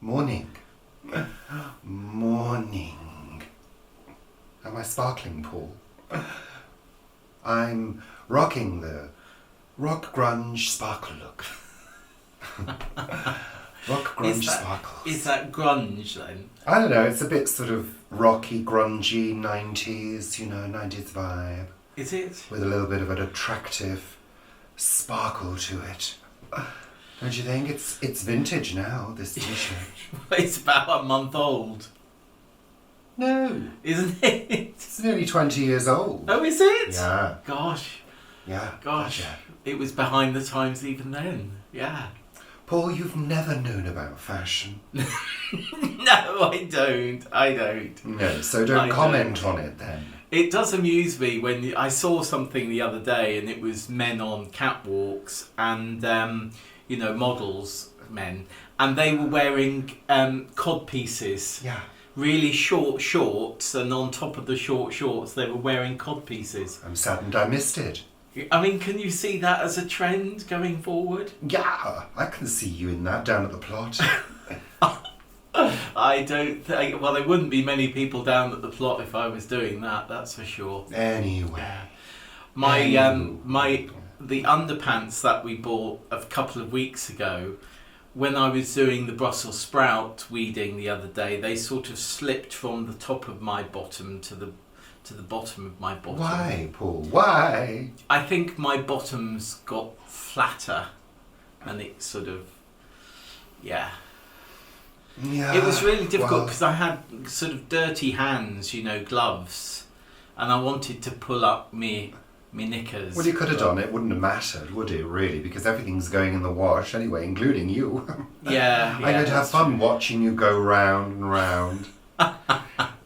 Morning. Morning. Am I sparkling, Paul? I'm rocking the rock grunge sparkle look. Rock grunge sparkles. Is that grunge then? I don't know, it's a bit sort of rocky, grungy, 90s, 90s vibe. Is it? With a little bit of an attractive sparkle to it. Don't you think? It's vintage now, this t-shirt. It's about a month old. No. Isn't it? It's nearly 20 years old. Oh, is it? Yeah. Gosh. Yeah. Gosh. Gotcha. It was behind the times even then. Yeah. Paul, you've never known about fashion. No, I don't. No, so don't comment on it then. It does amuse me when I saw something the other day and it was men on catwalks and, models, men, and they were wearing cod pieces. Yeah. Really short shorts, and on top of the short shorts they were wearing cod pieces. I'm saddened I missed it. I mean, can you see that as a trend going forward? Yeah, I can see you in that down at the plot. I don't think... Well, there wouldn't be many people down at the plot if I was doing that, that's for sure. Anyway. The underpants that we bought a couple of weeks ago, when I was doing the Brussels sprout weeding the other day, they sort of slipped from the top of my bottom to the bottom of my bottom. Why, Paul? Why? I think my bottoms got flatter and it sort of... Yeah. Yeah. It was really difficult because I had sort of dirty hands, gloves, and I wanted to pull up me knickers. Well, you could have done it. Wouldn't have mattered, would it, really? Because everything's going in the wash anyway, including you. Yeah. I'm going to have fun watching you go round and round.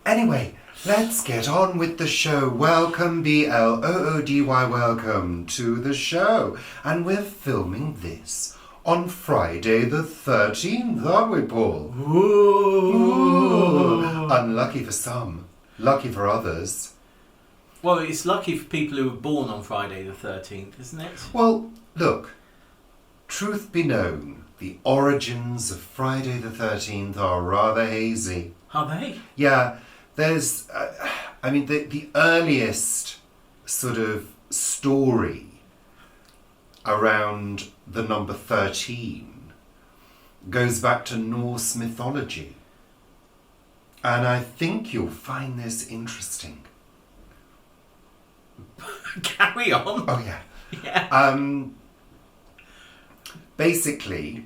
Anyway, let's get on with the show. Welcome, BLOODY, welcome to the show. And we're filming this on Friday the 13th, aren't we, Paul? Ooh. Unlucky for some, lucky for others. Well, it's lucky for people who were born on Friday the 13th, isn't it? Well, look, truth be known, the origins of Friday the 13th are rather hazy. Are they? Yeah, there's, the earliest sort of story around the number 13 goes back to Norse mythology. And I think you'll find this interesting. Carry on. Oh, yeah. Yeah. Basically,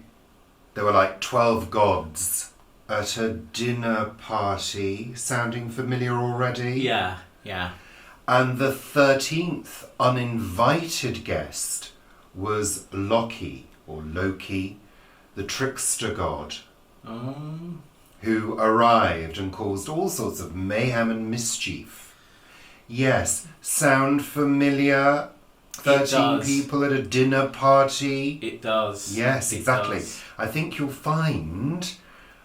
there were like 12 gods at a dinner party. Sounding familiar already? Yeah. And the 13th uninvited guest was Loki, the trickster god, who arrived and caused all sorts of mayhem and mischief. Yes, sound familiar? 13 people at a dinner party? It does. Yes, exactly. I think you'll find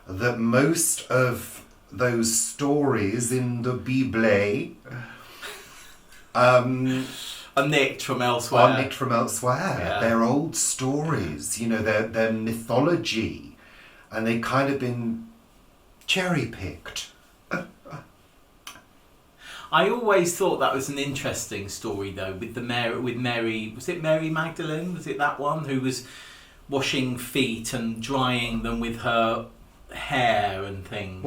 that most of those stories in the Bible are nicked from elsewhere. Yeah. They're old stories, they're mythology, and they've kind of been cherry-picked. I always thought that was an interesting story, though, with Mary. Was it Mary Magdalene? Was it that one who was washing feet and drying them with her hair and things?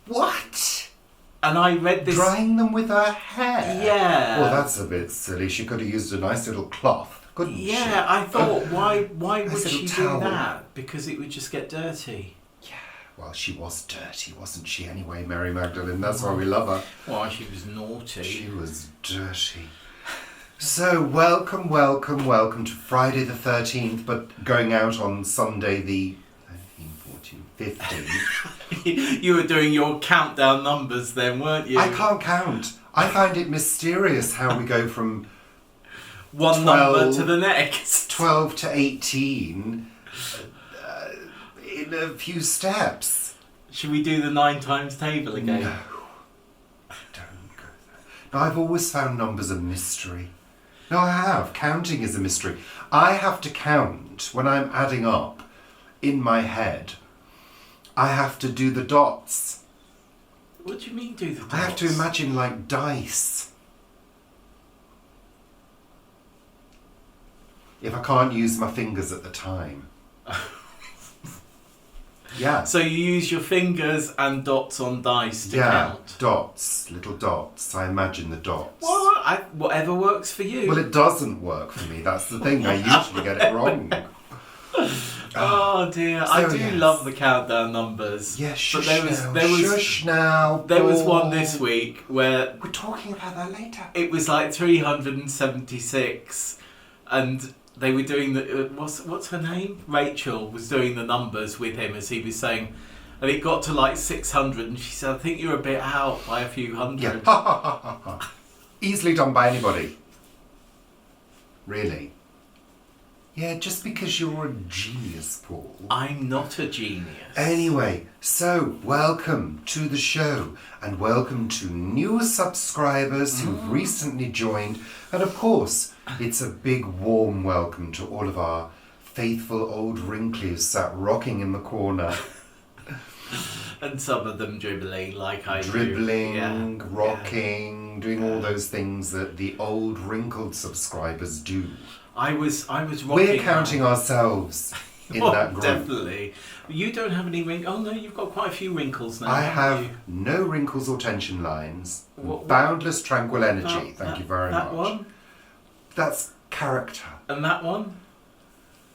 What? And I read this. Drying them with her hair? Yeah. Well, that's a bit silly. She could have used a nice little cloth, couldn't she? Yeah, I thought, why would she towel. do that? Because it would just get dirty. Well, she was dirty, wasn't she, anyway, Mary Magdalene? That's why we love her. Why, she was naughty. She was dirty. So, welcome to Friday the 13th, but going out on Sunday the 15th. You were doing your countdown numbers then, weren't you? I can't count. I find it mysterious how we go from one 12, number to the next. 12 to 18... in a few steps. Should we do the 9 times table again? No. Don't go there. No, I've always found numbers a mystery. No, I have. Counting is a mystery. I have to count when I'm adding up in my head I have to do the dots. What do you mean do the dots? I have to imagine like dice. If I can't use my fingers at the time. Yeah. So you use your fingers and dots on dice to count? Dots, little dots. I imagine the dots. Well, whatever works for you. Well, it doesn't work for me. That's the thing. I usually get it wrong. Oh dear, So, I do yes. love the countdown numbers. Yeah, but shush now. There was one Paul. this week where We're talking about that later. it was like 376, and they were doing the what's her name? Rachel was doing the numbers with him as he was saying, and it got to like 600, and she said, "I think you're a bit out by a few hundred." Yeah. Easily done by anybody. Really. Yeah, just because you're a genius, Paul. I'm not a genius. Anyway, so welcome to the show and welcome to new subscribers who've recently joined. And of course, it's a big warm welcome to all of our faithful old wrinklies sat rocking in the corner. And some of them dribbling like I Dribbling, do. Yeah. rocking, doing all those things that the old wrinkled subscribers do. I was rocking. We're counting ourselves in that group. Definitely. You don't have any wrinkles. Oh no, you've got quite a few wrinkles now. I haven't have no wrinkles or tension lines. What- Boundless tranquil energy. Thank you very much. That one That's character. and that one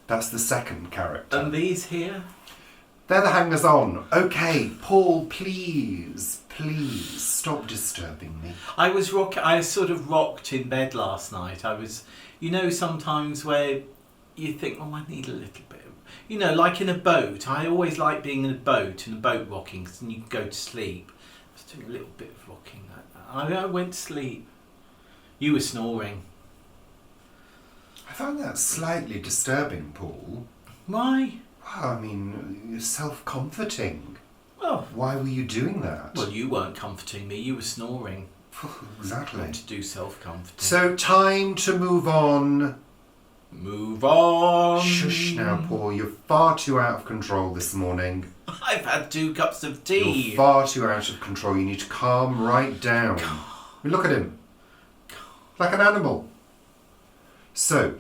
That's the second character. and these here. They're the hangers on. Okay, Paul, please stop disturbing me. I sort of rocked in bed last night. I was, sometimes where you think, oh, I need a little bit. Like in a boat. I always like being in a boat rocking, because then you can go to sleep. I was doing a little bit of rocking like that. I went to sleep. You were snoring. I found that slightly disturbing, Paul. Why? Well, I mean, you're self-comforting. Well, Why were you doing that? well, you weren't comforting me. You were snoring. Exactly. Not to do self-comforting. So, time to move on. Move on. Shush now, Paul. You're far too out of control this morning. I've had 2 cups of tea. You're far too out of control. You need to calm right down. Look at him. Like an animal. So,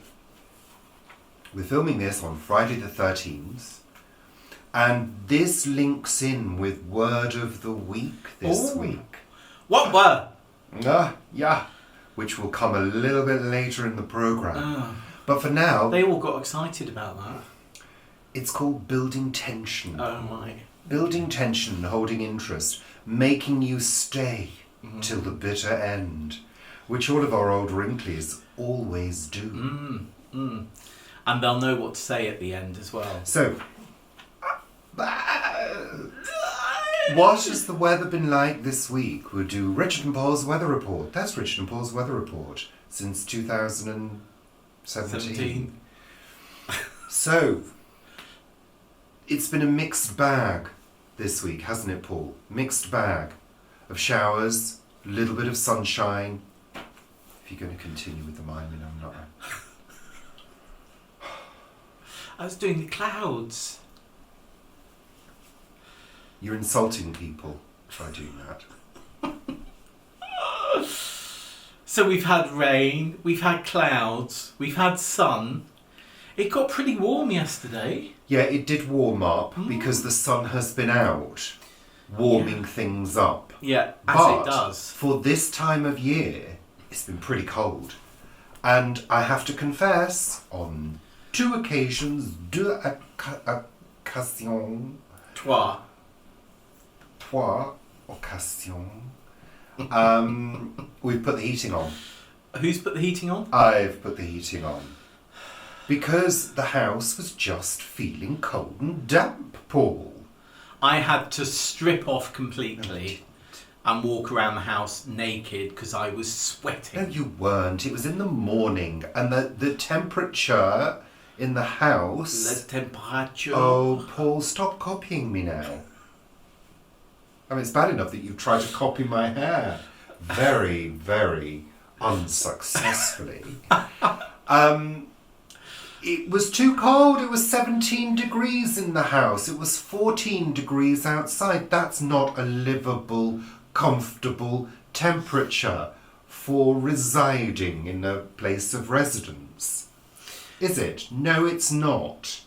we're filming this on Friday the 13th. And this links in with Word of the Week this week. What were? Yeah. Which will come a little bit later in the programme. But for now, They all got excited about that. it's called building tension. Oh my. Building tension, holding interest, making you stay till the bitter end, which all of our old wrinklies always do. And they'll know what to say at the end as well. So, what has the weather been like this week? We'll do Richard and Paul's weather report. That's Richard and Paul's weather report since 2017. So, it's been a mixed bag this week, hasn't it, Paul? Mixed bag of showers, a little bit of sunshine. If you're going to continue with the miming, I'm not. I was doing the clouds. You're insulting people by doing that. So we've had rain, we've had clouds, we've had sun. It got pretty warm yesterday. Yeah, it did warm up because the sun has been out, warming things up. Yeah, as But it does. for this time of year, it's been pretty cold. And I have to confess, on 2 occasions, Trois. occasions, we've put the heating on. Who's put the heating on? I've put the heating on. Because the house was just feeling cold and damp, Paul. I had to strip off completely and walk around the house naked because I was sweating. No, you weren't. It was in the morning, and the temperature in the house... The temperature. Oh, Paul, stop copying me now. I mean, it's bad enough that you tried to copy my hair. Very, very unsuccessfully. It was too cold. It was 17 degrees in the house. It was 14 degrees outside. That's not a livable, comfortable temperature for residing in a place of residence. Is it? No, it's not.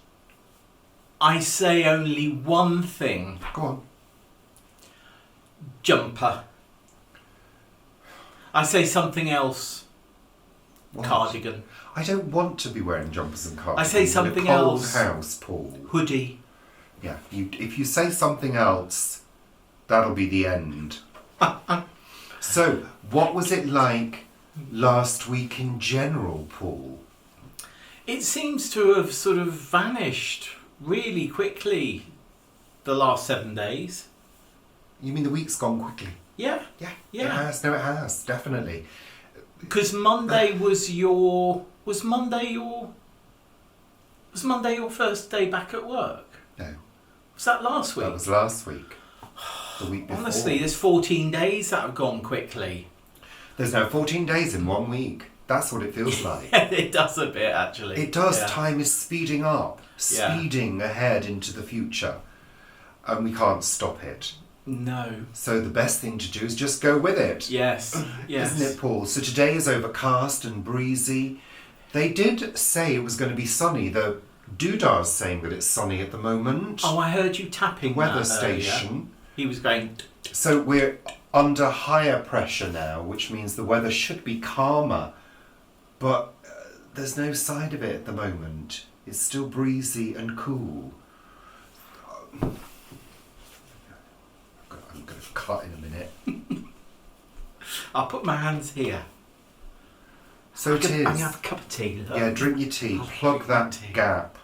I say only one thing. Go on. Jumper. I say something else. What? Cardigan. I don't want to be wearing jumpers and cardigans. I say something in a cold else. house, Paul. Hoodie. Yeah, if you say something else, that'll be the end. So, what was it like last week in general, Paul? It seems to have sort of vanished really quickly the last 7 days. You mean the week's gone quickly? Yeah. Yeah, Yeah. it has. No, it has, definitely. Because Monday was your first day back at work? No, Was that last week? that was last week. The week before. Honestly, there's 14 days that have gone quickly. There's now 14 days in 1 week. That's what it feels like. It does a bit, actually. It does. Yeah. Time is speeding up, Yeah. speeding ahead into the future. And we can't stop it. No. So the best thing to do is just go with it. Yes. Yes. Isn't it, Paul? So today is overcast and breezy. They did say it was going to be sunny. The Doodah's saying that it's sunny at the moment. Oh, I heard you tapping Weather that earlier. station. He was going... So we're under higher pressure now, which means the weather should be calmer. But there's no sign of it at the moment. It's still breezy and cool. I'm going to cut in a minute. I'll put my hands here. So it I'm going is. to have a cup of tea. Look. Yeah, drink your tea. I'll Plug drink my that tea. gap.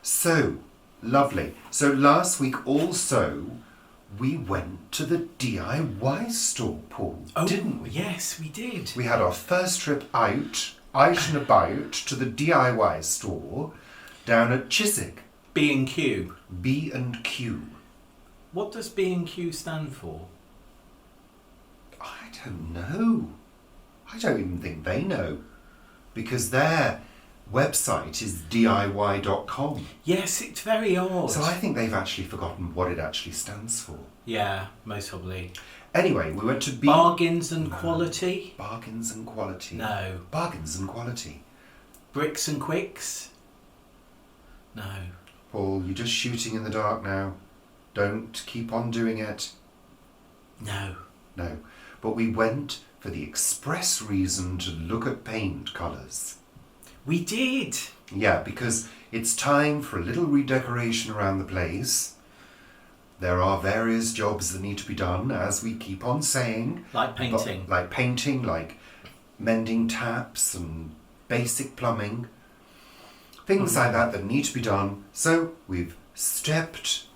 So, lovely. So last week also, we went to the DIY store, Paul, didn't we? Yes, we did. We had our first trip out and about, to the DIY store down at Chiswick. B&Q. B&Q. What does B&Q stand for? I don't know. I don't even think they know. Because their website is diy.com. Yes, it's very odd. So I think they've actually forgotten what it actually stands for. Yeah, most probably. Anyway, we went to Bargains and quality? Bargains and quality. No. Bargains and quality. Bricks and quicks? No. Paul, you're just shooting in the dark now. Don't keep on doing it. No. No. But we went for the express reason to look at paint colours. We did. Yeah, because it's time for a little redecoration around the place. There are various jobs that need to be done, as we keep on saying. Like painting. Like painting, like mending taps and basic plumbing. Things like that need to be done. So we've stepped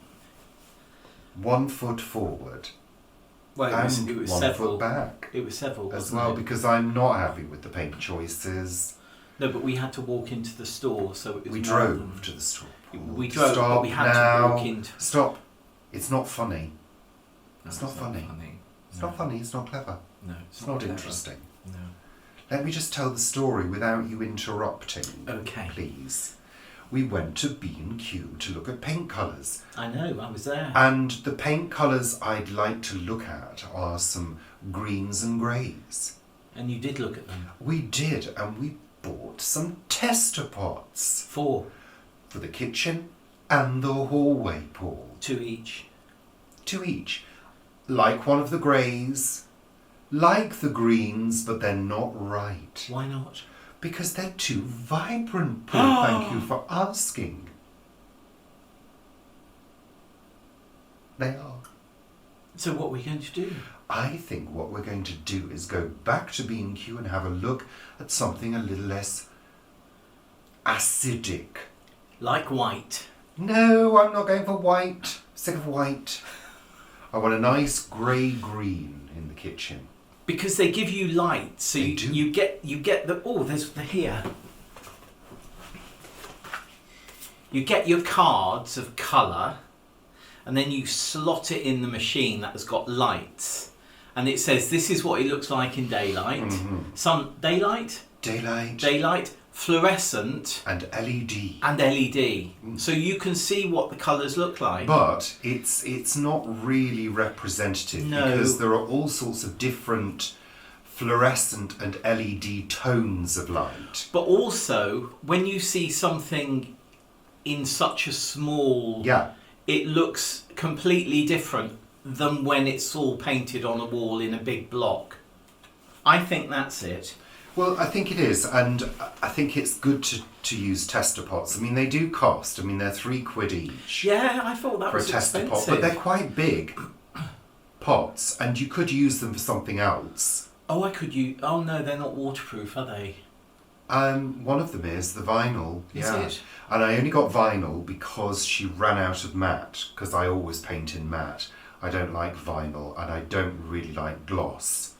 1 foot forward Well, and it was 1 several. foot back It was several, as wasn't well, it? because I'm not happy with the paint choices. No, but we had to walk into the store, so it was We more drove than- to the store. We drove, Stop but we had now. to walk into... Stop. It's not funny. No, It's not funny. It's No. not funny. It's not clever. No, It's not clever. interesting. No. Let me just tell the story without you interrupting. Okay. Please. We went to B&Q to look at paint colours. I know, I was there. And the paint colours I'd like to look at are some greens and greys. And you did look at them. We did, and we bought some tester pots 4. for the kitchen and the hallway, Paul. 2 each. 2 each. Like one of the greys, like the greens, but they're not right. Why not? Because they're too vibrant, Paul. Thank you for asking. They are. So what are we going to do? I think what we're going to do is go back to B&Q and have a look at something a little less acidic. Like white. No, I'm not going for white. Sick of white. I want a nice grey-green in the kitchen. Because they give you light, so They do. you get the... Oh, there's the here. You get your cards of colour, and then you slot it in the machine that has got lights. And it says, this is what it looks like in daylight. Mhm. Daylight? Daylight, fluorescent, and LED. So you can see what the colours look like. But it's not really representative because there are all sorts of different fluorescent and LED tones of light. But also, when you see something in such a small... Yeah. It looks completely different than when it's all painted on a wall in a big block. I think that's it. Well, I think it is, and I think it's good to use tester pots. I mean, they do cost. I mean, they're £3 each. Yeah, I thought that for was a tester expensive. pot, but they're quite big pots, and you could use them for something else. Oh, I could use... Oh, no, they're not waterproof, are they? One of them is the vinyl. Is yeah. it? And I only got vinyl because she ran out of matte, because I always paint in matte. I don't like vinyl, and I don't really like gloss.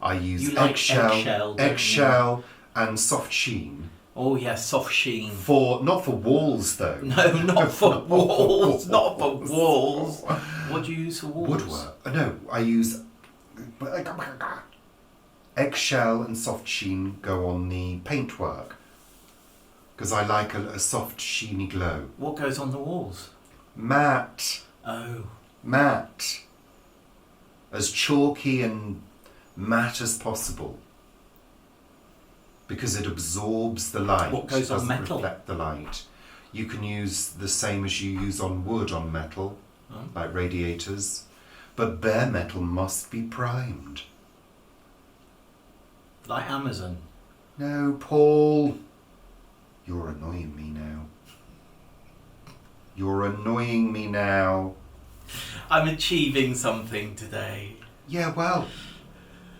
I use eggshell and soft sheen. Oh, yeah, soft sheen. Not for walls, though. No, not for walls. Not for walls. What do you use for walls? Woodwork. No, I use... Eggshell and soft sheen go on the paintwork because I like a soft sheeny glow. What goes on the walls? Matte. Oh. Matte. As chalky and matte as possible because it absorbs the light. What goes on metal? Doesn't reflect the light. You can use the same as you use on wood on metal, like radiators, but bare metal must be primed. Like Amazon? No, Paul. You're annoying me now. You're annoying me now. I'm achieving something today. Yeah, well,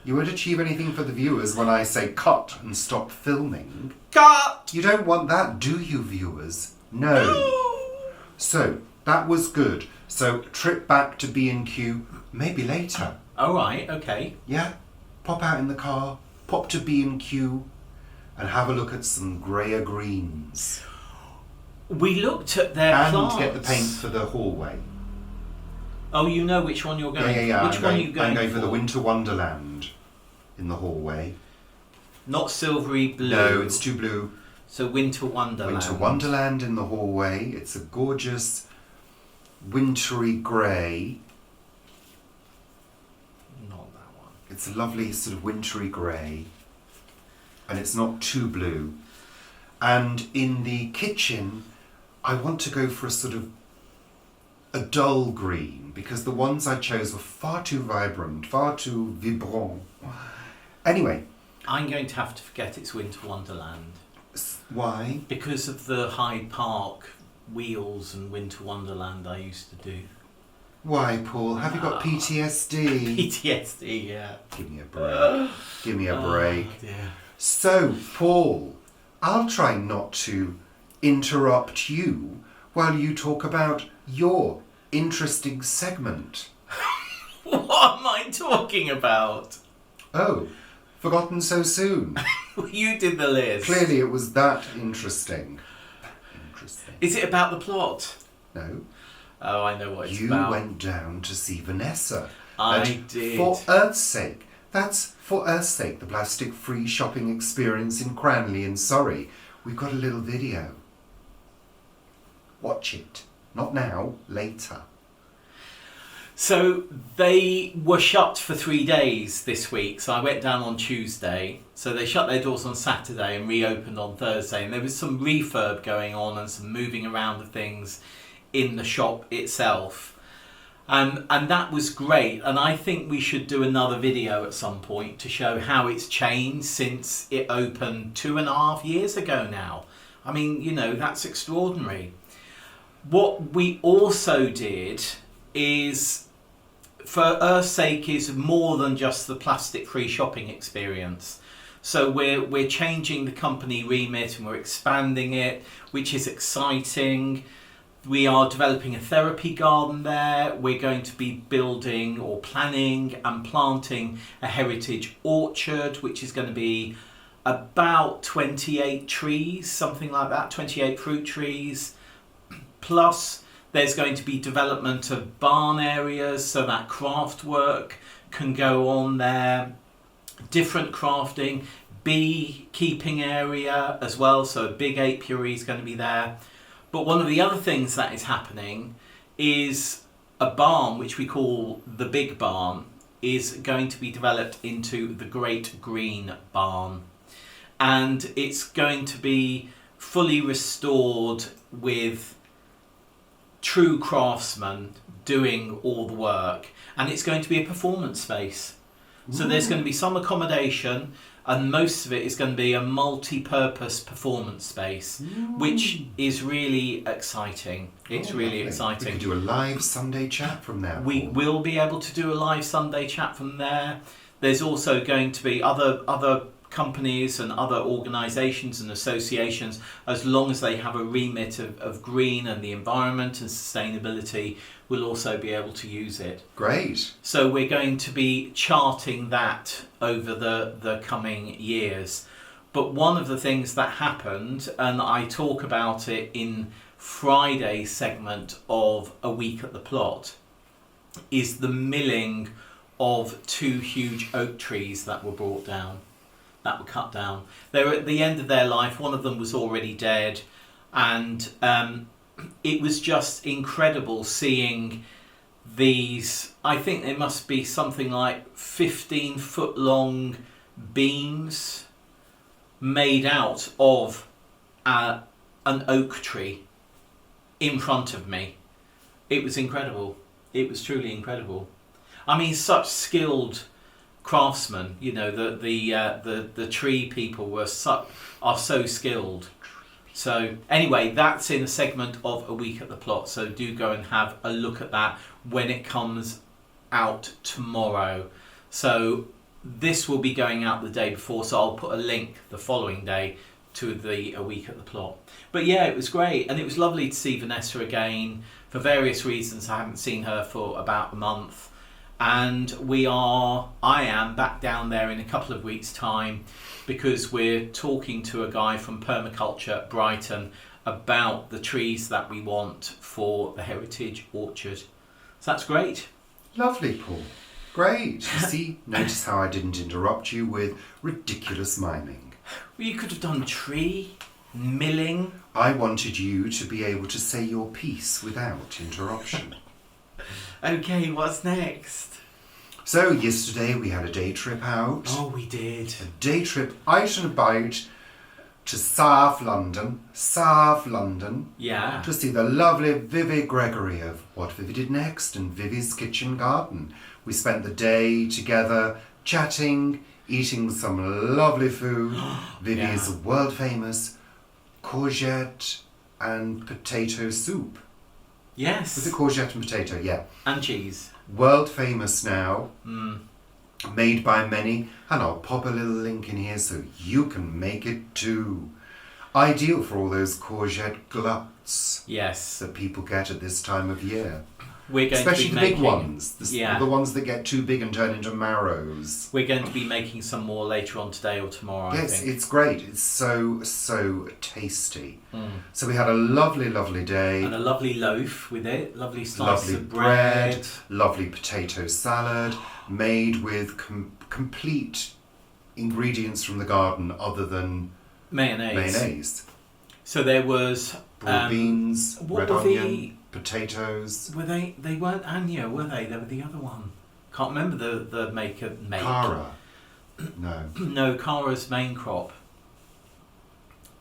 you won't achieve anything for the viewers when I say cut and stop filming. Cut! You don't want that, do you, viewers? No. So, that was good. So, trip back to B&Q, maybe later. All right, okay. Yeah? Pop out in the car. Pop to B&Q and have a look at some greyer greens. We looked at their plants. And get the paint for the hallway. Oh, you know which one you're going for? Yeah. Which one are you going I'm going for the Winter Wonderland in the hallway. Not silvery blue. No, it's too blue. So Winter Wonderland. Winter Wonderland in the hallway. It's a gorgeous wintry grey. Not that one. It's a lovely sort of wintry grey. And it's not too blue. And in the kitchen, I want to go for a sort of a dull green because the ones I chose were far too vibrant, far too vibrant. Anyway. I'm going to have to forget it's Winter Wonderland. Why? Because of the Hyde Park wheels and Winter Wonderland I used to do. Why, Paul? Have you got PTSD? PTSD, yeah. Give me a break. Give me a break. Oh, dear. So, Paul, I'll try not to interrupt you while you talk about your interesting segment. What am I talking about? Oh, forgotten so soon. You did the list. Clearly it was that interesting. Is it about the plot? No. Oh, I know what it's you about. You went down to see Vanessa. I did. For Earth's sake. That's For Earth's Sake, the plastic-free shopping experience in Cranley in Surrey. We've got a little video. Watch it. Not now, later. So they were shut for 3 days this week. So I went down on Tuesday. So they shut their doors on Saturday and reopened on Thursday. And there was some refurb going on and some moving around of things in the shop itself. And that was great. And I think we should do another video at some point to show how it's changed since it opened 2.5 years ago now. I mean, you know, that's extraordinary. What we also did is, For Earth's Sake, is more than just the plastic-free shopping experience. So we're changing the company remit and we're expanding it, which is exciting. We are developing a therapy garden there. We're going to be building or planning and planting a heritage orchard, which is going to be about 28 trees, something like that, 28 fruit trees. Plus, there's going to be development of barn areas so that craft work can go on there. Different crafting, beekeeping area as well, so a big apiary is going to be there. But one of the other things that is happening is a barn, which we call the Big Barn, is going to be developed into the Great Green Barn. And it's going to be fully restored with true craftsmen doing all the work. And it's going to be a performance space. So there's going to be some accommodation, and most of it is going to be a multi-purpose performance space, which is really exciting. It's really lovely. exciting. We could do a live Sunday chat from there. We Paul. will be able to do a live Sunday chat from there. There's also going to be other companies and other organisations and associations, as long as they have a remit of green and the environment and sustainability, will also be able to use it. Great. So we're going to be charting that over the coming years. But one of the things that happened, and I talk about it in Friday's segment of A Week at the Plot, is the milling of 2 huge oak trees that were brought down, that were cut down. They were at the end of their life. One of them was already dead, and it was just incredible seeing these. I think there must be something like 15-foot long beams made out of an oak tree in front of me. It was incredible. It was truly incredible. I mean, such skilled craftsmen. You know, the tree people are so skilled. So anyway, that's in a segment of A Week at the Plot. So do go and have a look at that when it comes out tomorrow. So this will be going out the day before, so I'll put a link the following day to the A Week at the Plot. But yeah, it was great, and it was lovely to see Vanessa again. For various reasons, I haven't seen her for about a month. And I am back down there in a couple of weeks' time, because we're talking to a guy from Permaculture Brighton about the trees that we want for the Heritage Orchard. So that's great. Lovely, Paul. Great. You see, notice how I didn't interrupt you with ridiculous miming. Well, you could have done tree milling. I wanted you to be able to say your piece without interruption. Okay, what's next? So yesterday we had a day trip out. Oh, we did. A day trip out and about to South London, Yeah. to see the lovely Vivi Gregory of What Vivi Did Next and Vivi's Kitchen Garden. We spent the day together chatting, eating some lovely food. Vivi's world famous courgette and potato soup. Yes. Was it courgette and potato? Yeah. And cheese. World famous now. Made by many, and I'll pop a little link in here so you can make it too. Ideal for all those courgette gluts Yes. that people get at this time of year. We're going Especially to be the making, big ones, the ones that get too big and turn into marrows. We're going to be making some more later on today or tomorrow, I Yes, think. it's great. It's so tasty. So we had a lovely day. And a lovely loaf with it, lovely slice Lovely of bread. lovely potato salad made with complete ingredients from the garden other than mayonnaise. So there was Broad beans, what red were onion, potatoes. Were they weren't Anya, were they? They were the other one. Can't remember the make. Cara. No. No, Cara's main crop.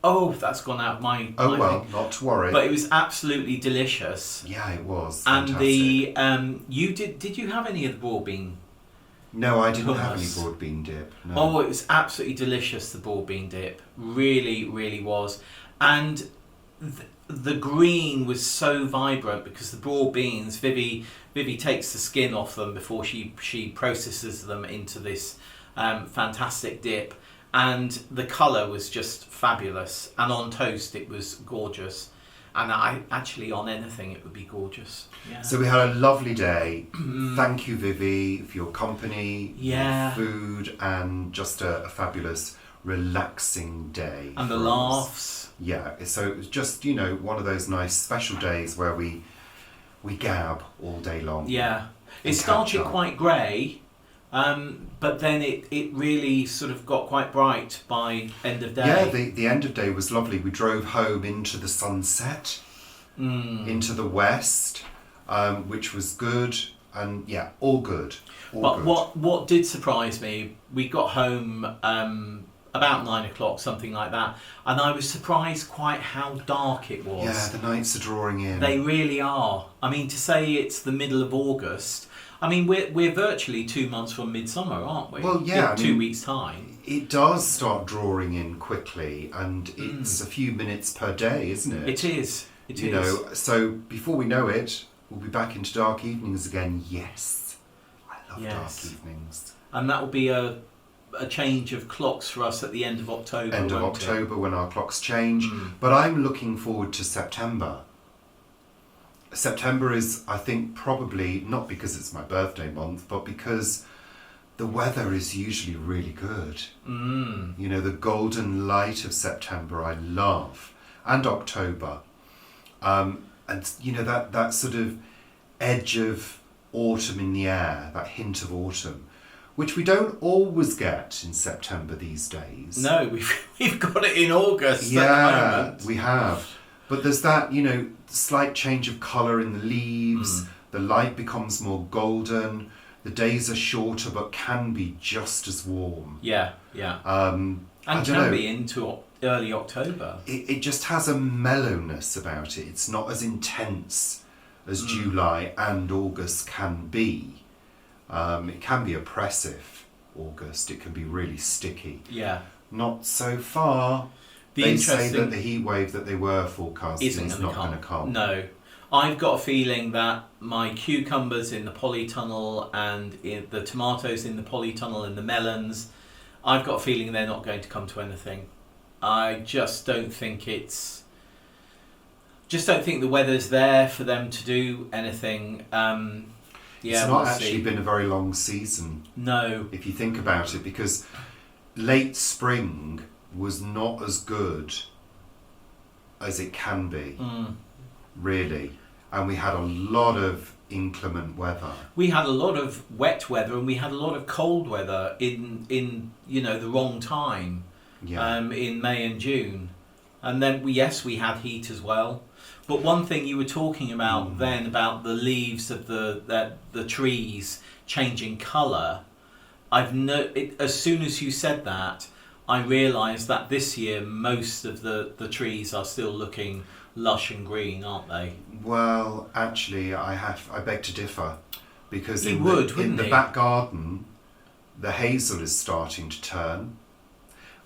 Oh, that's gone out of my. Oh my well, thing. not to worry. But it was absolutely delicious. Yeah, it was. And Fantastic. you did you have any of the broad bean? No, I didn't have any hummus? broad bean dip. No. Oh, it was absolutely delicious, the broad bean dip. Really, really was. And the green was so vibrant because the broad beans, Vivi takes the skin off them before she processes them into this fantastic dip. And the colour was just fabulous. And on toast it was gorgeous. And on anything it would be gorgeous. Yeah. So we had a lovely day. Thank you, Vivi, for your company, your food, and just a fabulous, relaxing day. And the laughs. Yeah, so it was just, one of those nice special days where we gab all day long. Yeah. It And started catch up. quite grey, But then it really sort of got quite bright by end of day. Yeah, the end of day was lovely. We drove home into the sunset, into the west, which was good. And yeah, all good. But what did surprise me, we got home about 9 o'clock, something like that, and I was surprised quite how dark it was. Yeah, the nights are drawing in. They really are. I mean, to say it's the middle of August, I mean, we're virtually 2 months from midsummer, aren't we? Well, yeah. In 2 weeks' time. It does start drawing in quickly, and it's a few minutes per day, isn't it? It is. You know, so before we know it, we'll be back into dark evenings again. Yes. I love dark evenings. And that will be a change of clocks for us at the end of October. End of October when our clocks change. But I'm looking forward to September. September is, I think, probably not because it's my birthday month, but because the weather is usually really good. You know, the golden light of September I love. And October. And, you know, that sort of edge of autumn in the air, that hint of autumn, which we don't always get in September these days. No, we've got it in August yeah, at the moment. We have. But there's that, you know, slight change of colour in the leaves, the light becomes more golden, the days are shorter but can be just as warm. Yeah. And can be into early October. It just has a mellowness about it. It's not as intense as July and August can be. It can be oppressive, August. It can be really sticky. Yeah. Not so far. They say that the heat wave that they were forecasting is not going to come. No. I've got a feeling that my cucumbers in the polytunnel and the tomatoes in the polytunnel and the melons, I've got a feeling they're not going to come to anything. I just don't think the weather's there for them to do anything. It's not actually been a very long season. No. If you think about it, because late spring was not as good as it can be, really. And we had a lot of inclement weather. We had a lot of wet weather and we had a lot of cold weather in you know, the wrong time. Yeah. In May and June. And then we had heat as well. But one thing you were talking about then about the leaves of the trees changing colour, as soon as you said that, I realised that this year most of the trees are still looking lush and green, aren't they? Well, actually, I beg to differ, because in the back garden, the hazel is starting to turn,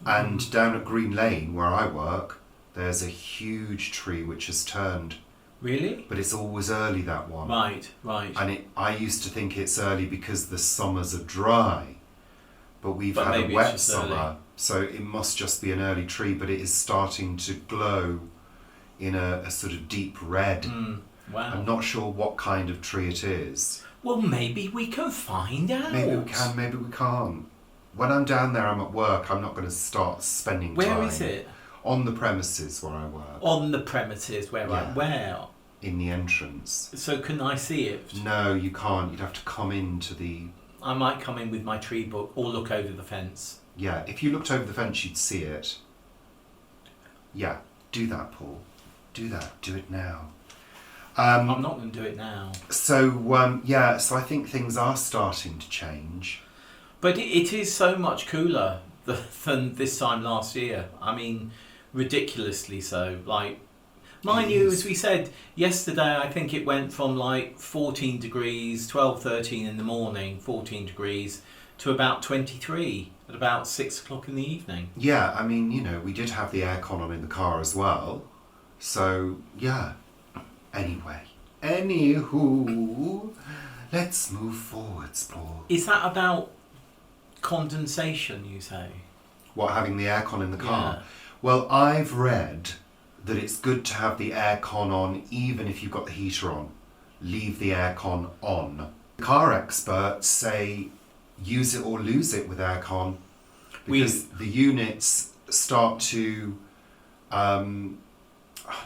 and down at Green Lane where I work, there's a huge tree which has turned. Really? But it's always early, that one. Right. And I used to think it's early because the summers are dry, but we've had a wet summer, early. So it must just be an early tree, but it is starting to glow in a sort of deep red. Wow. I'm not sure what kind of tree it is. Well, maybe we can find out. Maybe we can, maybe we can't. When I'm down there, I'm at work, I'm not going to start spending time. Where is it? On the premises where I work. On the premises where where? In the entrance. So can I see it? No, you can't. You'd have to come into the... I might come in with my tree book or look over the fence. Yeah, if you looked over the fence, you'd see it. Yeah, do that, Paul. Do that. Do it now. I'm not going to do it now. So, so I think things are starting to change. But it is so much cooler than this time last year. I mean, ridiculously so. Like, mind you, as we said yesterday, I think it went from like 14 degrees, 12, 13 in the morning, 14 degrees, to about 23 at about 6 o'clock in the evening. Yeah, I mean, you know, we did have the aircon on in the car as well. So, yeah. Anywho, let's move forwards, Paul. Is that about condensation, you say? What, having the aircon in the car? Yeah. Well, I've read that it's good to have the aircon on even if you've got the heater on. Leave the aircon on. Car experts say use it or lose it with aircon, because the units start to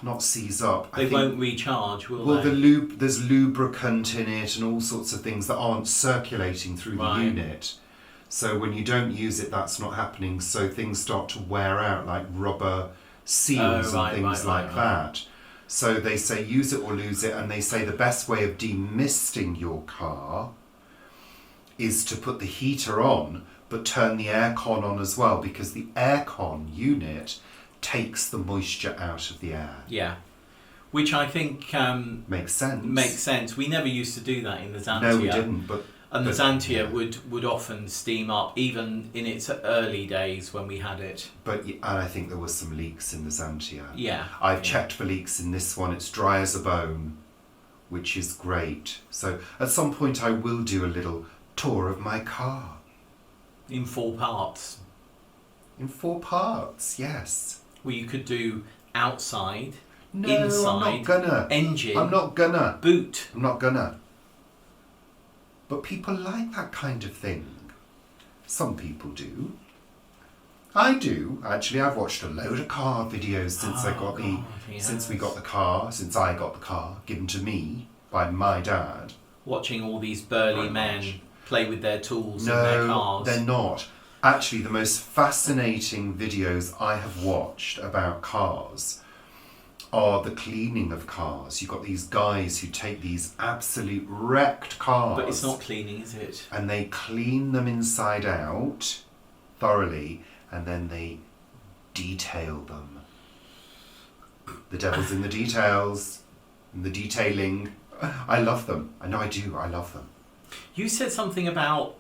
not seize up. They won't recharge, will well, they? there's lubricant in it and all sorts of things that aren't circulating through the unit. So when you don't use it, that's not happening. So things start to wear out, like rubber seals and things like that. So they say use it or lose it, and they say the best way of demisting your car is to put the heater on, but turn the aircon on as well, because the aircon unit takes the moisture out of the air. Yeah. Which I think makes sense. Makes sense. We never used to do that in the Xantia. No, we didn't. And the Xantia would often steam up, even in its early days when we had it. And I think there was some leaks in the Xantia. Yeah. I've checked for leaks in this one. It's dry as a bone, which is great. So at some point I will do a little tour of my car. In 4 parts. In 4 parts, yes. Well, you could do outside, no, inside, I'm not gonna. engine, I'm not gonna. boot. I'm not gonna. But people like that kind of thing. Some people do. I do. Actually, I've watched a load of car videos since since we got the car, since I got the car given to me by my dad. Watching all these burly men play with their tools in their cars. No, they're not. Actually, the most fascinating videos I have watched about cars are the cleaning of cars. You've got these guys who take these absolute wrecked cars. But it's not cleaning, is it? And they clean them inside out thoroughly, and then they detail them. The devil's in the details, in the detailing. I love them. I know I do. I love them. You said something about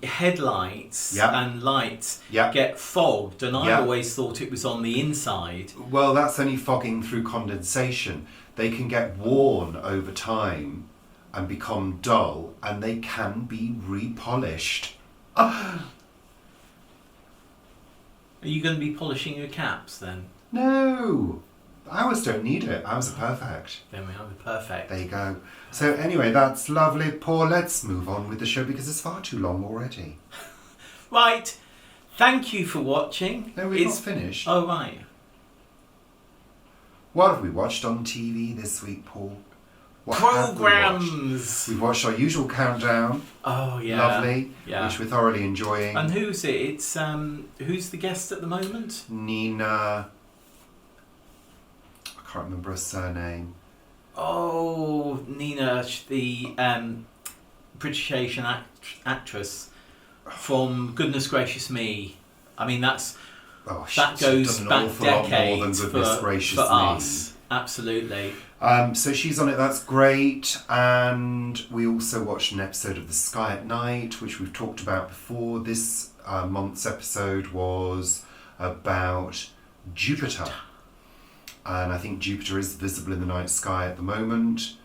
headlights and lights get fogged, and I always thought it was on the inside. Well, that's only fogging through condensation. They can get worn over time and become dull, and they can be repolished. Are you going to be polishing your caps then? No, ours don't need it. Ours are perfect. Then we have the perfect. There you go. So anyway, that's lovely. Paul, let's move on with the show because it's far too long already. Right. Thank you for watching. No, we're not finished. Oh, right. What have we watched on TV this week, Paul? What Programmes. We watched our usual countdown. Oh, yeah. Lovely. Yeah. Which we're thoroughly enjoying. And who's it? It's who's the guest at the moment? Nina. I can't remember her surname. Oh, Nina, the British Asian actress from Goodness Gracious Me. I mean, that goes back decades for us. Absolutely. So she's on it, that's great. And we also watched an episode of The Sky at Night, which we've talked about before. This month's episode was about Jupiter. And I think Jupiter is visible in the night sky at the moment.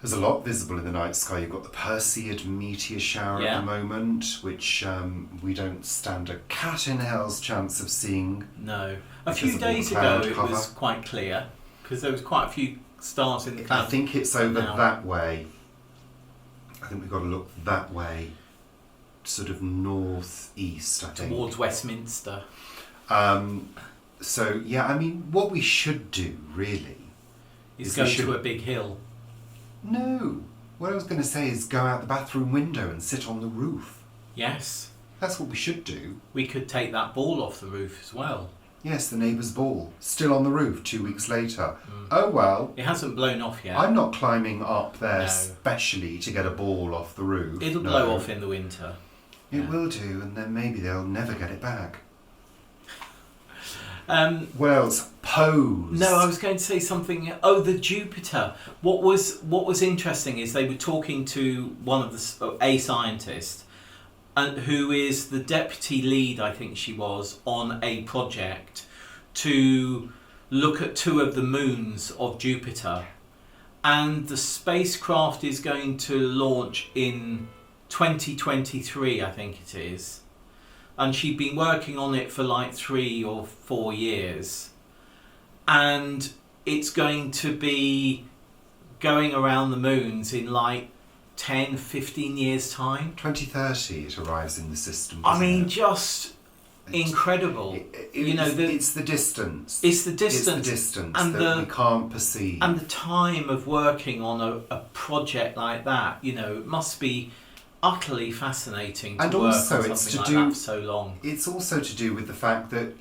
There's a lot visible in the night sky. You've got the Perseid meteor shower at the moment, which we don't stand a cat in hell's chance of seeing. No. A few days ago it was quite clear, because there was quite a few stars in the cloud. I think it's over that way. I think we've got to look that way, sort of northeast, I think. Towards Westminster. So, yeah, I mean, what we should do, really, is go to a big hill. No. What I was going to say is go out the bathroom window and sit on the roof. Yes. That's what we should do. We could take that ball off the roof as well. Yes, the neighbour's ball. Still on the roof 2 weeks later. Oh, well. It hasn't blown off yet. I'm not climbing up there specially to get a ball off the roof. It'll blow off in the winter. It will do, and then maybe they'll never get it back. What else? Pose. No, I was going to say something. Oh, the Jupiter. What was interesting is they were talking to a scientist, and who is the deputy lead, I think she was, on a project to look at 2 of the moons of Jupiter, and the spacecraft is going to launch in 2023, I think it is. And she'd been working on it for like 3 or 4 years. And it's going to be going around the moons in like 10, 15 years' time. 2030 it arrives in the system. I mean, just incredible. It's the distance. It's the distance. It's the distance and that we can't perceive. And the time of working on a project like that, it must be utterly fascinating to work on something like that for so long. It's also to do with the fact that,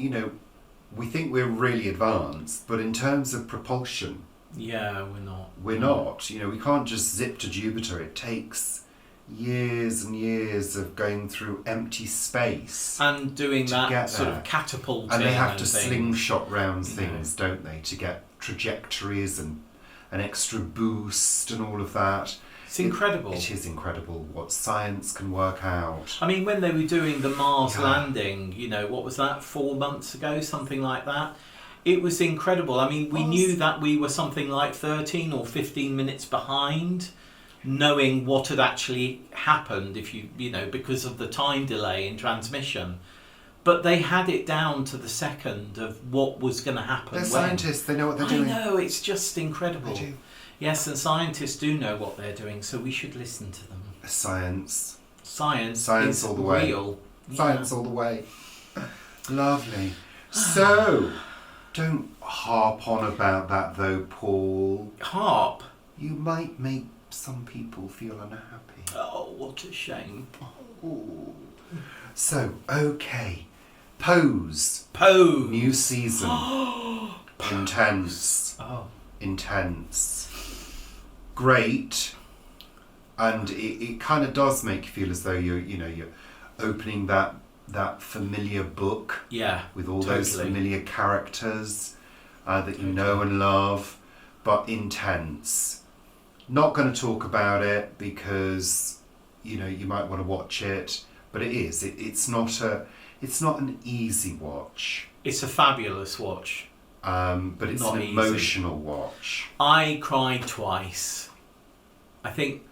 we think we're really advanced, but in terms of propulsion... Yeah, we're not. We're not. We can't just zip to Jupiter. It takes years and years of going through empty space. And doing that sort of catapulting. And they have to slingshot round things, don't they, to get trajectories and an extra boost and all of that. It's incredible. It is incredible what science can work out. I mean, when they were doing the Mars landing, what was that, 4 months ago, something like that? It was incredible. I mean, we knew that we were something like 13 or 15 minutes behind, knowing what had actually happened because of the time delay in transmission. But they had it down to the second of what was going to happen. They're scientists, they know what they're doing. I know, it's just incredible. They do. Yes, and scientists do know what they're doing, so we should listen to them. Science is all the way. Real. Science all the way. Lovely. So, don't harp on about that though, Paul. Harp? You might make some people feel unhappy. Oh, what a shame. Ooh. So, okay. Pose. New season. Intense. Oh. Intense. Great. And it kind of does make you feel as though you're opening that familiar book. Yeah. With all those familiar characters that you know and love, but intense. Not going to talk about it because you might want to watch it, but it is. It's not an easy watch. It's a fabulous watch. But it's not an emotional watch. I cried twice. I think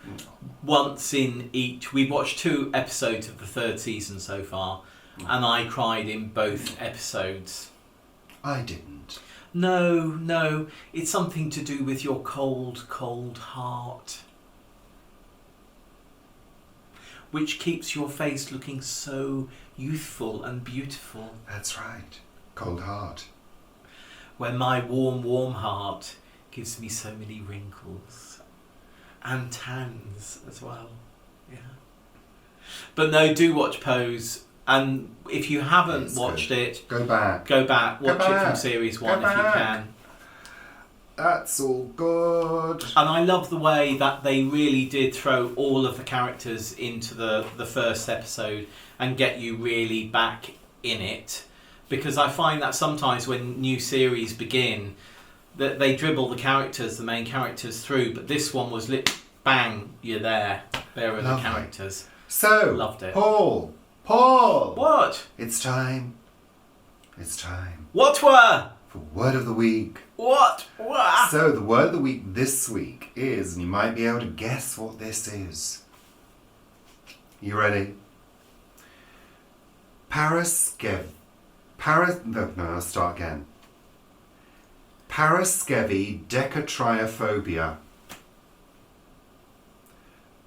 once in each. We watched 2 episodes of the 3rd season so far, and I cried in both episodes. I didn't. No. It's something to do with your cold, cold heart, which keeps your face looking so youthful and beautiful. That's right. Cold heart. When my warm, warm heart gives me so many wrinkles and tans as well. Yeah. But no, do watch Pose. And if you haven't watched it, go back. Watch it from series 1 if you can. That's all good. And I love the way that they really did throw all of the characters into the first episode and get you really back in it. Because I find that sometimes when new series begin, that they dribble the main characters through, but this one was bang, you're there. There are the characters. So, loved it. Paul! What? It's time. What were? For Word of the Week. What? So, the Word of the Week this week is, and you might be able to guess what this is. You ready? I'll start again. Paraskevidecatriophobia.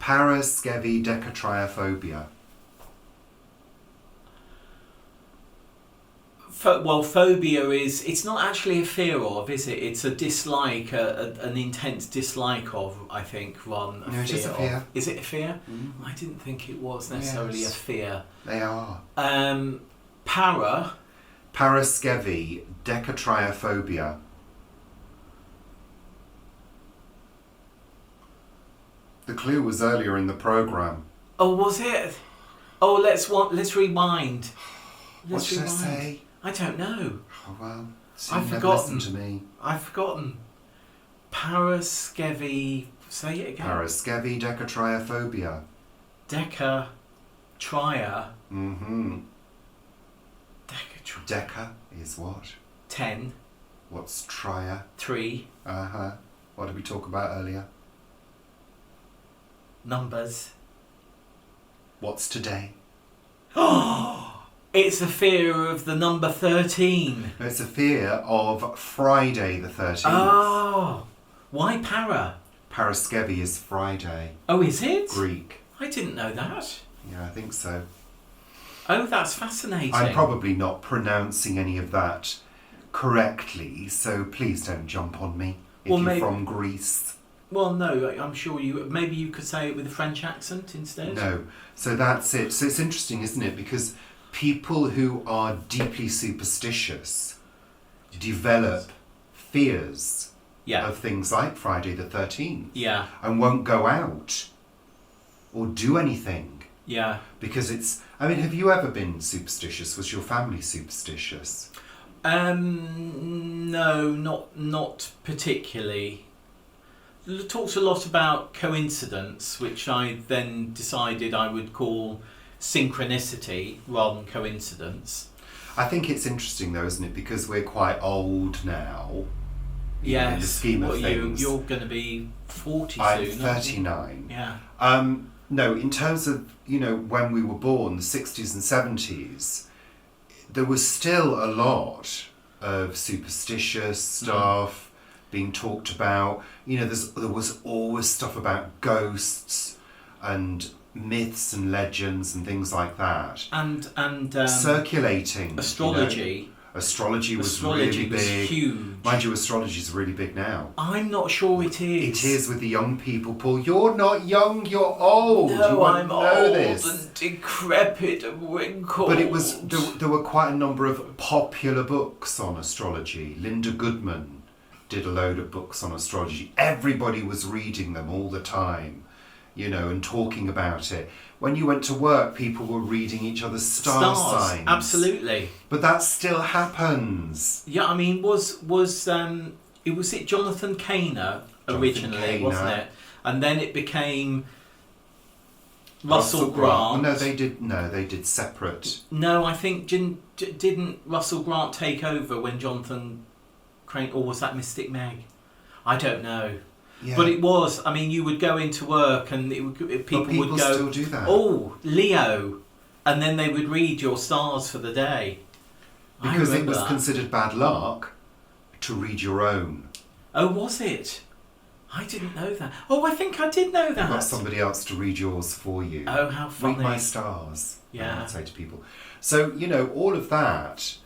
Paraskevidecatriophobia. Well, phobia it's not actually a fear of, is it? It's a dislike, an intense dislike of, I think, rather than a fear. It is a fear. Of. Is it a fear? Mm. I didn't think it was necessarily a fear. They are. Paraskevidecatriophobia. The clue was earlier in the programme. Oh, was it? Oh, let's rewind. What should I say? I don't know. Oh, well, I've forgotten. Listen to me. I've forgotten. Paraskevi. Say it again. Paraskevidecatriophobia. Decatria. Mm-hmm. Decatria. Deca is what? 10. What's tria? 3. Uh-huh. What did we talk about earlier? Numbers. What's today? Oh! It's a fear of the number 13. No, it's a fear of Friday the 13th. Oh! Why para? Paraskevi is Friday. Oh, is it? Greek. I didn't know that. Yeah, I think so. Oh, that's fascinating. I'm probably not pronouncing any of that correctly, so please don't jump on me if you're from Greece. Well, no, I'm sure maybe you could say it with a French accent instead. No, so that's it. So it's interesting, isn't it? Because people who are deeply superstitious develop fears of things like Friday the 13th. Yeah. And won't go out or do anything. Yeah. Because have you ever been superstitious? Was your family superstitious? No, not particularly. It talks a lot about coincidence, which I then decided I would call synchronicity rather than coincidence. I think it's interesting though, isn't it? Because we're quite old now. Yes. In the scheme of things. You're going to be 40 soon. I'm 39. Yeah. No, in terms of, when we were born, the 60s and 70s, there was still a lot of superstitious stuff being talked about. There was always stuff about ghosts and myths and legends and things like that. And circulating. Astrology. Astrology was really big. Huge. Mind you, astrology is really big now. I'm not sure it is. It is with the young people, Paul. You're not young, you're old. No, I'm old this. and decrepit and wrinkled. But it was there were quite a number of popular books on astrology. Linda Goodman did a load of books on astrology. Everybody was reading them all the time, and talking about it. When you went to work, people were reading each other's star signs. Absolutely. But that still happens. Yeah, I mean, was it Jonathan Caner originally, wasn't it? And then it became Russell Grant. No, they did separate. No, I think didn't Russell Grant take over when Jonathan Crane, or was that Mystic Meg? I don't know. Yeah. But it was. I mean, you would go into work and people would go. Still do that. Oh, Leo, and then they would read your stars for the day. Because it was considered bad luck to read your own. Oh, was it? I didn't know that. Oh, I think I did know that. You got somebody else to read yours for you. Oh, how funny! Read my stars. Yeah, I'd say to people. So all of that.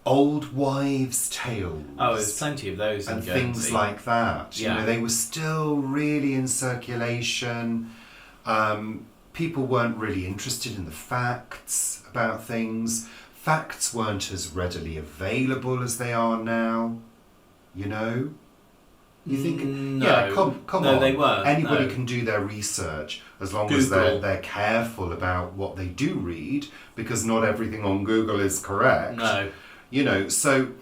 Old wives' tales. Oh, there's plenty of those. And things like that. Yeah. They were still really in circulation. People weren't really interested in the facts about things. Facts weren't as readily available as they are now. You think? No. Yeah, come on. No, they weren't. Anybody can do their research as long as they're careful about what they do read, because not everything on Google is correct. No. So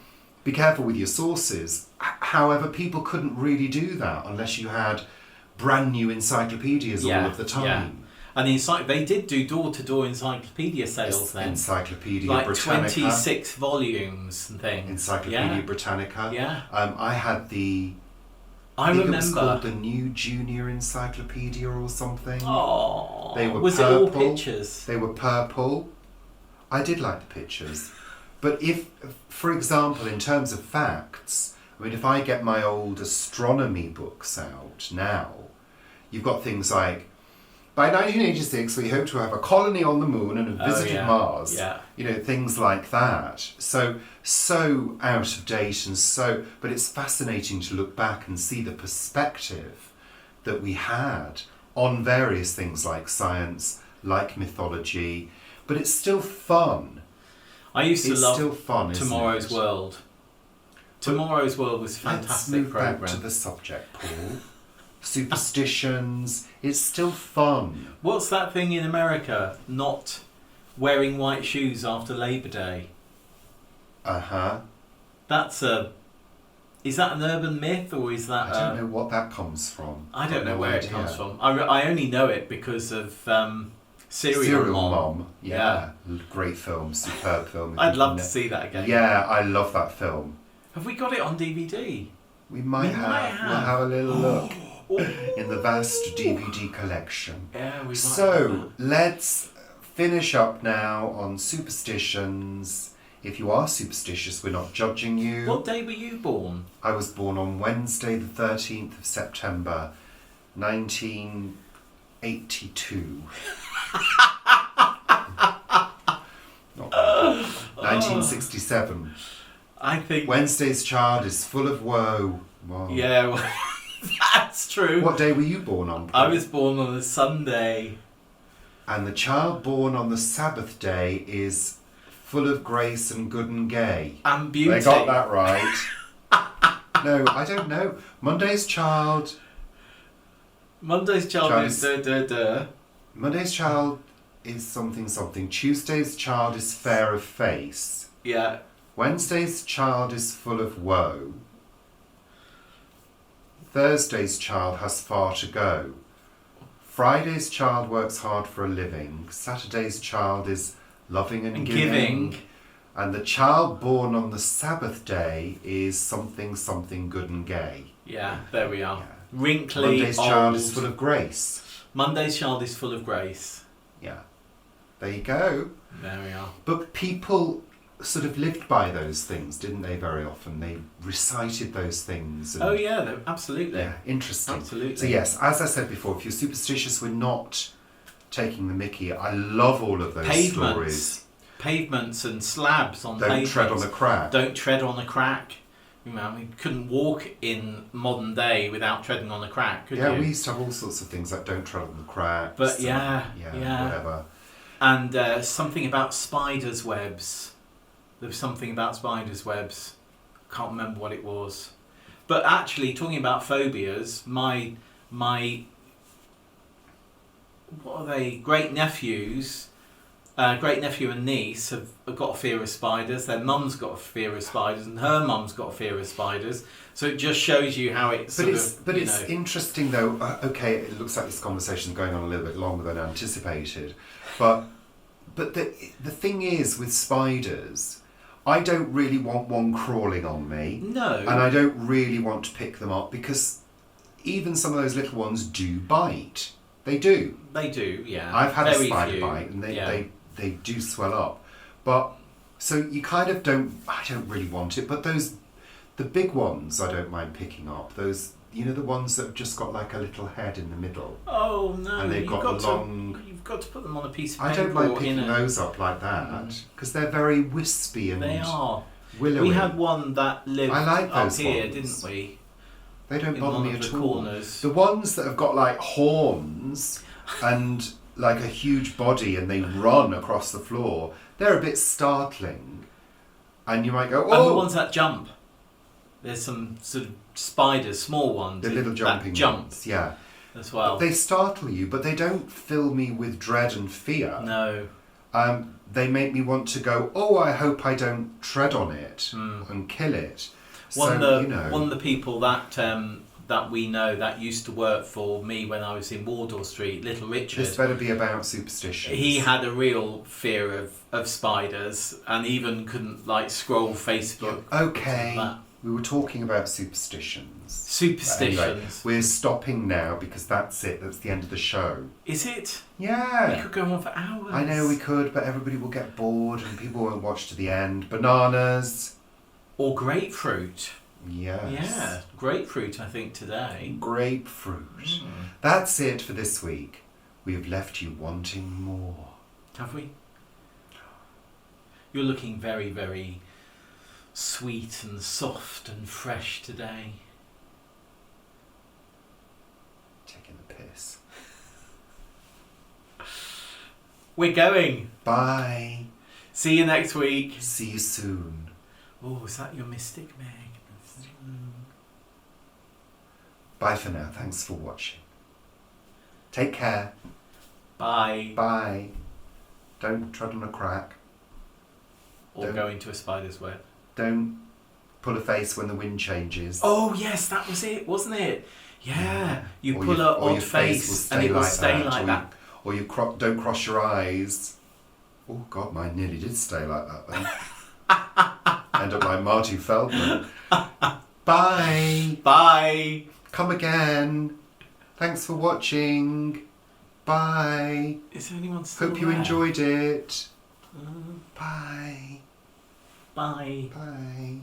be careful with your sources. However, people couldn't really do that unless you had brand new encyclopedias all of the time. Yeah. And they did do door-to-door encyclopedia sales then. Encyclopedia like Britannica. 26 volumes and things. Encyclopedia Britannica. Yeah. I had I remember. It was called the New Junior Encyclopedia or something. Oh. They were was purple. it all pictures? They were purple. I did like the pictures. But if, for example, in terms of facts, if I get my old astronomy books out now, you've got things like, by 1986 we hope to have a colony on the moon and have visited Mars. Yeah. Things like that. So out of date but it's fascinating to look back and see the perspective that we had on various things like science, like mythology, but it's still fun. I used to love still fun, Tomorrow's World. Tomorrow's World was a fantastic program. Back to the subject, Paul. Superstitions. It's still fun. What's that thing in America? Not wearing white shoes after Labor Day. Is that an urban myth or is that? I don't know what that comes from. I don't know where it comes from. I only know it because of Serial Mom. Yeah. Great film, superb film. I'd love to see that again. Yeah, I love that film. Have we got it on DVD? We might have. We'll have a little look in the vast DVD collection. Yeah, we might. So, let's finish up now on superstitions. If you are superstitious, we're not judging you. What day were you born? I was born on Wednesday the 13th of September, 19... 82. Not bad. 1967. I think... Wednesday's child is full of woe. Wow. Yeah, well, that's true. What day were you born on? I was born on a Sunday. And the child born on the Sabbath day is full of grace and good and gay. And beauty. They got that right. No, I don't know. Monday's child is Monday's child is something something. Tuesday's child is fair of face. Yeah. Wednesday's child is full of woe. Thursday's child has far to go. Friday's child works hard for a living. Saturday's child is loving and giving. And the child born on the Sabbath day is something something good and gay. Yeah, there we are. Yeah. Wrinkly, Monday's old. child is full of grace. Monday's child is full of grace. Yeah. There you go. There we are. But people sort of lived by those things, didn't they, very often? They recited those things. And, Oh, yeah, absolutely. yeah, interesting. Absolutely. So, yes, as I said before, if you're superstitious, we're not taking the mickey. I love all of those stories. Pavements and slabs on Don't pavements. tread on a crack. Don't tread on a crack. You know, we couldn't walk in modern day without treading on a crack, could you? We used to have all sorts of things like don't tread on the cracks. But and, yeah. whatever. And something about spiders' webs. There was something about spiders' webs. Can't remember what it was. But actually, talking about phobias, my what are they? Great nephew and niece have got a fear of spiders. Their mum's got a fear of spiders, and her mum's got a fear of spiders. So it just shows you how it's. But it's interesting though. Okay, it looks like this conversation's going on a little bit longer than anticipated, but the thing is with spiders, I don't really want one crawling on me. No. And I don't really want to pick them up because even some of those little ones do bite. They do. They do, yeah. I've had Very a spider few. bite and they do swell up. But so you kind of I don't really want it, but the big ones I don't mind picking up. Those, you know, the ones that have just got like a little head in the middle. Oh no. And they've got You've got to put them on a piece of paper. I don't mind picking those up like that because they're very wispy and they are willowy. We had one that lived up here, ones. didn't we? They don't bother me at all. Corners. The ones that have got like horns and like a huge body and they run across the floor, they're a bit startling. And you might go, oh! And the ones that jump. There's some sort of spiders, small ones. The little jumping ones, yeah. As well. They startle you, but they don't fill me with dread and fear. No. They make me want to go, oh, I hope I don't tread on it and kill it. One of the people that we know that used to work for me when I was in Wardour Street, Little Richard. This better be about superstitions. He had a real fear of spiders and even couldn't like scroll Facebook. Okay, we were talking about superstitions. Superstitions. Anyway, we're stopping now because that's it. That's the end of the show. Is it? Yeah. We could go on for hours. I know we could, but everybody will get bored and people won't watch to the end. Bananas. Or grapefruit. Yes. Yeah, grapefruit, I think, today. Grapefruit. That's it for this week. We have left you wanting more. Have we? You're looking very, very sweet and soft and fresh today. Taking the piss. We're going. Bye. See you next week. See you soon. Oh, is that your mystic, Meg? Bye for now. Thanks for watching. Take care. Bye. Bye. Don't tread on a crack. Or go into a spider's web. Don't pull a face when the wind changes. Oh, yes, that was it, wasn't it? Yeah. You or pull your, an odd face and it will stay like that. Or you don't cross your eyes. Oh, God, mine nearly did stay like that then. End up like Marty Feldman. Bye. Bye. Come again. Thanks for watching. Bye. Is there anyone still Hope you there? enjoyed it. Bye. Bye. Bye.